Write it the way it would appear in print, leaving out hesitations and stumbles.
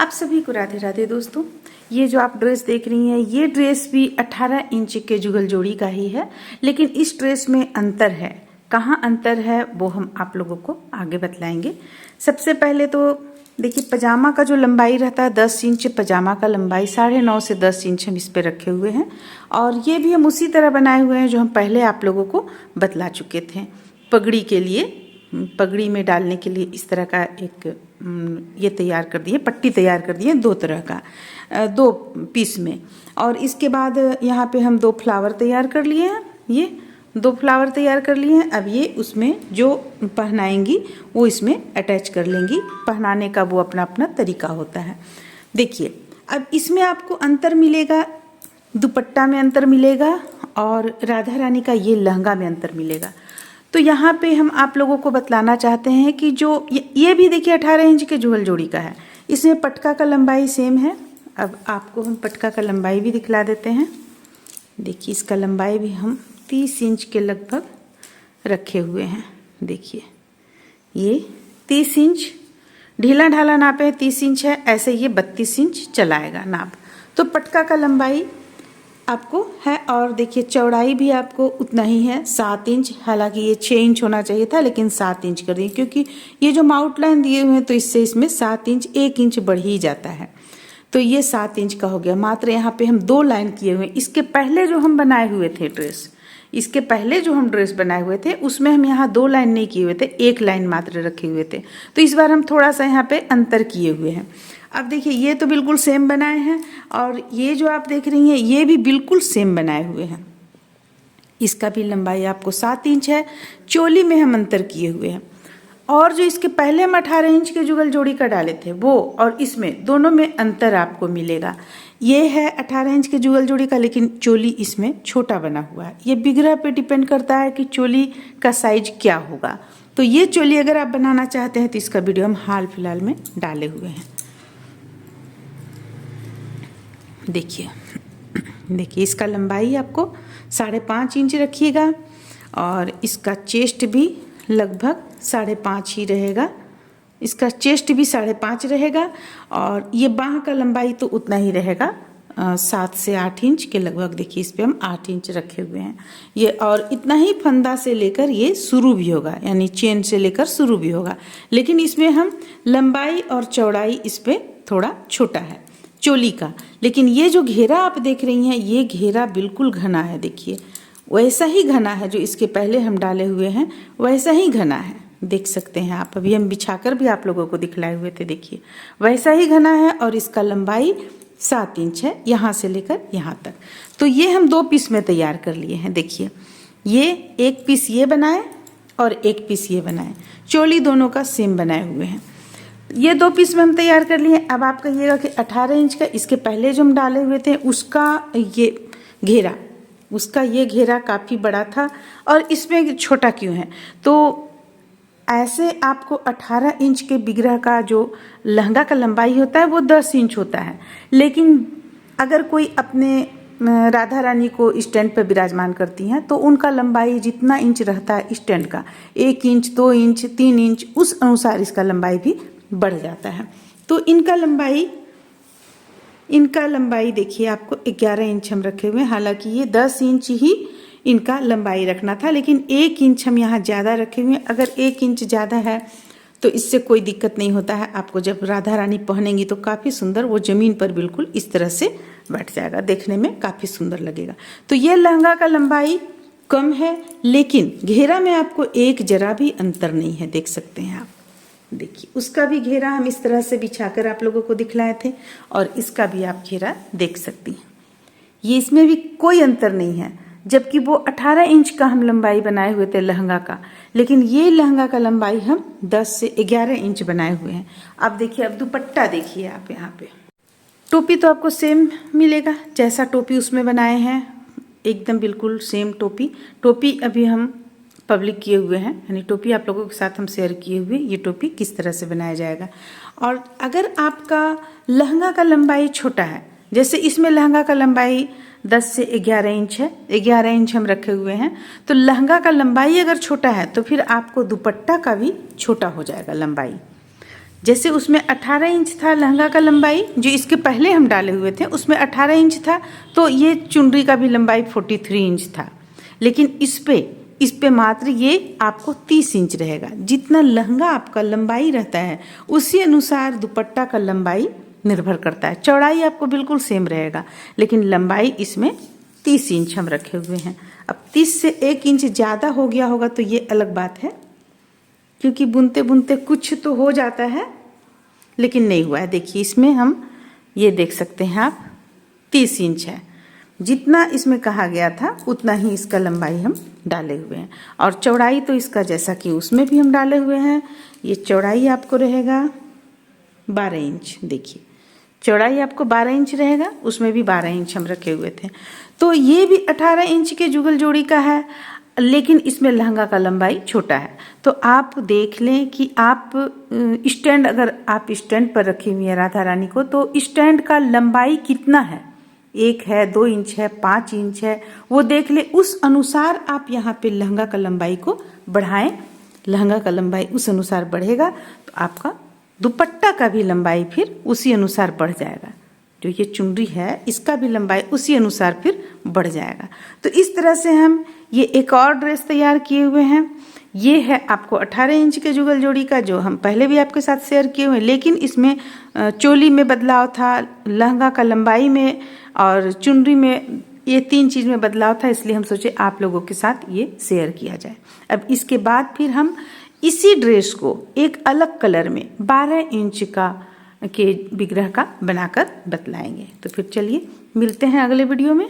आप सभी को राधे राधे दोस्तों। ये जो आप ड्रेस देख रही हैं ये ड्रेस भी 18 इंच के जुगल जोड़ी का ही है, लेकिन इस ड्रेस में अंतर है। कहाँ अंतर है वो हम आप लोगों को आगे बतलाएंगे। सबसे पहले तो देखिए, पजामा का जो लंबाई रहता है 10 इंच, पजामा का लंबाई 9.5 से 10 इंच हम इस पे रखे हुए हैं। और ये भी हम उसी तरह बनाए हुए हैं जो हम पहले आप लोगों को बतला चुके थे। पगड़ी के लिए, पगड़ी में डालने के लिए इस तरह का एक ये तैयार कर दिए, पट्टी तैयार कर दिए 2 तरह का, 2 पीस में। और इसके बाद यहाँ पे हम 2 फ्लावर तैयार कर लिए हैं। ये 2 फ्लावर तैयार कर लिए हैं। अब ये उसमें जो पहनाएंगी वो इसमें अटैच कर लेंगी। पहनाने का वो अपना अपना तरीका होता है। देखिए, अब इसमें आपको अंतर मिलेगा, दुपट्टा में अंतर मिलेगा और राधा रानी का ये लहंगा में अंतर मिलेगा। तो यहाँ पे हम आप लोगों को बतलाना चाहते हैं कि जो ये भी देखिए 18 इंच के जुगल जोड़ी का है। इसमें पटका का लंबाई सेम है। अब आपको हम पटका का लंबाई भी दिखला देते हैं। देखिए, इसका लंबाई भी हम 30 इंच के लगभग रखे हुए हैं। देखिए, ये 30 इंच ढीला ढाला नाप है, 30 इंच है, ऐसे ये 32 इंच चलाएगा नाप। तो पटका का लंबाई आपको है। और देखिए, चौड़ाई भी आपको उतना ही है, 7 इंच। हालांकि ये 6 इंच होना चाहिए था, लेकिन 7 इंच कर दिए क्योंकि ये जो आउटलाइन दिए हुए हैं तो इससे इसमें 7 इंच 1 इंच बढ़ ही जाता है। तो ये 7 इंच का हो गया। मात्र यहाँ पे हम 2 लाइन किए हुए हैं। इसके पहले जो हम बनाए हुए थे ड्रेस, इसके पहले जो हम ड्रेस बनाए हुए थे उसमें हम यहाँ 2 लाइन नहीं किए हुए थे, 1 लाइन मात्र रखे हुए थे। तो इस बार हम थोड़ा सा यहाँ पे अंतर किए हुए हैं। अब देखिए, ये तो बिल्कुल सेम बनाए हैं और ये जो आप देख रही हैं ये भी बिल्कुल सेम बनाए हुए हैं। इसका भी लंबाई आपको 7 इंच है। चोली में हम अंतर किए हुए हैं। और जो इसके पहले हम 18 इंच के जुगल जोड़ी का डाले थे वो और इसमें दोनों में अंतर आपको मिलेगा। ये है 18 इंच के जुगल जोड़ी का, लेकिन चोली इसमें छोटा बना हुआ है। ये बिगड़ा पे डिपेंड करता है कि चोली का साइज क्या होगा। तो ये चोली अगर आप बनाना चाहते हैं तो इसका वीडियो हम हाल फिलहाल में डाले हुए हैं। देखिए, इसका लंबाई आपको 5.5 इंच रखिएगा और इसका चेस्ट भी लगभग 5.5 ही रहेगा। इसका चेस्ट भी 5.5 रहेगा और ये बाह का लंबाई तो उतना ही रहेगा, 7 से 8 इंच के लगभग। देखिए, इस पे हम 8 इंच रखे हुए हैं ये। और इतना ही फंदा से लेकर ये शुरू भी होगा, यानी चेन से लेकर शुरू भी होगा। लेकिन इसमें हम लंबाई और चौड़ाई इस पे थोड़ा छोटा है चोली का। लेकिन ये जो घेरा आप देख रही हैं ये घेरा बिल्कुल घना है। देखिए, वैसा ही घना है जो इसके पहले हम डाले हुए हैं, वैसा ही घना है। देख सकते हैं आप, अभी हम बिछाकर भी आप लोगों को दिखलाए हुए थे। देखिए, वैसा ही घना है और इसका लंबाई 7 इंच है यहाँ से लेकर यहाँ तक। तो ये हम 2 पीस में तैयार कर लिए हैं। देखिए, ये 1 पीस ये बनाए और 1 पीस ये बनाए। चोली दोनों का सेम बनाए हुए हैं। ये 2 पीस में हम तैयार कर लिए। अब आप कहिएगा कि 18 इंच का इसके पहले जो हम डाले हुए थे उसका ये घेरा, उसका ये घेरा काफ़ी बड़ा था और इसमें छोटा क्यों है? तो ऐसे आपको 18 इंच के बिगड़ा का जो लहंगा का लंबाई होता है वो 10 इंच होता है। लेकिन अगर कोई अपने राधा रानी को स्टैंड पर विराजमान करती हैं तो उनका लंबाई जितना इंच रहता है स्टैंड का, 1 इंच 2 इंच 3 इंच, उस अनुसार इसका लंबाई भी बढ़ जाता है। तो इनका लंबाई देखिए आपको 11 इंच हम रखे हुए हैं। हालांकि ये 10 इंच ही इनका लंबाई रखना था, लेकिन 1 इंच हम यहाँ ज़्यादा रखे हुए हैं। अगर 1 इंच ज़्यादा है तो इससे कोई दिक्कत नहीं होता है। आपको जब राधा रानी पहनेंगी तो काफ़ी सुंदर वो ज़मीन पर बिल्कुल इस तरह से बैठ जाएगा, देखने में काफ़ी सुंदर लगेगा। तो ये लहंगा का लंबाई कम है, लेकिन घेरा में आपको एक जरा भी अंतर नहीं है। देख सकते हैं आप। देखिए, उसका भी घेरा हम इस तरह से बिछाकर आप लोगों को दिखलाए थे और इसका भी आप घेरा देख सकती हैं। ये इसमें भी कोई अंतर नहीं है, जबकि वो 18 इंच का हम लंबाई बनाए हुए थे लहंगा का, लेकिन ये लहंगा का लंबाई हम 10 से 11 इंच बनाए हुए हैं। अब देखिए, अब दुपट्टा देखिए आप। यहाँ पे टोपी तो आपको सेम मिलेगा, जैसा टोपी उसमें बनाए हैं एकदम बिल्कुल सेम टोपी अभी हम पब्लिक किए हुए हैं, यानी टोपी आप लोगों के साथ हम शेयर किए हुए ये टोपी किस तरह से बनाया जाएगा। और अगर आपका लहंगा का लंबाई छोटा है, जैसे इसमें लहंगा का लंबाई 10 से 11 इंच है, 11 इंच हम रखे हुए हैं, तो लहंगा का लंबाई अगर छोटा है तो फिर आपको दुपट्टा का भी छोटा हो जाएगा लंबाई। जैसे उसमें 18 इंच था लहंगा का लंबाई, जो इसके पहले हम डाले हुए थे उसमें 18 इंच था, तो ये चुनरी का भी लंबाई 43 इंच था। लेकिन इस पे मात्र ये आपको 30 इंच रहेगा। जितना लहंगा आपका लंबाई रहता है उसी अनुसार दुपट्टा का लंबाई निर्भर करता है। चौड़ाई आपको बिल्कुल सेम रहेगा, लेकिन लंबाई इसमें 30 इंच हम रखे हुए हैं। अब 30 से 1 इंच ज़्यादा हो गया होगा तो ये अलग बात है, क्योंकि बुनते बुनते कुछ तो हो जाता है, लेकिन नहीं हुआ है। देखिए इसमें हम ये देख सकते हैं आप 30 इंच है। जितना इसमें कहा गया था उतना ही इसका लंबाई हम डाले हुए हैं। और चौड़ाई तो इसका जैसा कि उसमें भी हम डाले हुए हैं, ये चौड़ाई आपको रहेगा 12 इंच। देखिए चौड़ाई आपको 12 इंच रहेगा, उसमें भी 12 इंच हम रखे हुए थे। तो ये भी 18 इंच के जुगल जोड़ी का है, लेकिन इसमें लहंगा का लंबाई छोटा है। तो आप देख लें कि आप स्टैंड, अगर आप स्टैंड पर रखी हुई है राधा रानी को, तो स्टैंड का लंबाई कितना है, 1 है, 2 इंच है, 5 इंच है, वो देख ले। उस अनुसार आप यहाँ पे लहंगा का लंबाई को बढ़ाएं। लहंगा का लंबाई उस अनुसार बढ़ेगा तो आपका दुपट्टा का भी लंबाई फिर उसी अनुसार बढ़ जाएगा। जो ये चुनरी है इसका भी लंबाई उसी अनुसार फिर बढ़ जाएगा। तो इस तरह से हम ये एक और ड्रेस तैयार किए हुए हैं। ये है आपको 18 इंच के जुगल जोड़ी का, जो हम पहले भी आपके साथ शेयर किए हुए हैं, लेकिन इसमें चोली में बदलाव था, लहंगा का लंबाई में और चुनरी में, ये 3 चीज़ में बदलाव था, इसलिए हम सोचे आप लोगों के साथ ये शेयर किया जाए। अब इसके बाद फिर हम इसी ड्रेस को एक अलग कलर में 12 इंच के विग्रह का बनाकर बतलाएंगे। तो फिर चलिए मिलते हैं अगले वीडियो में।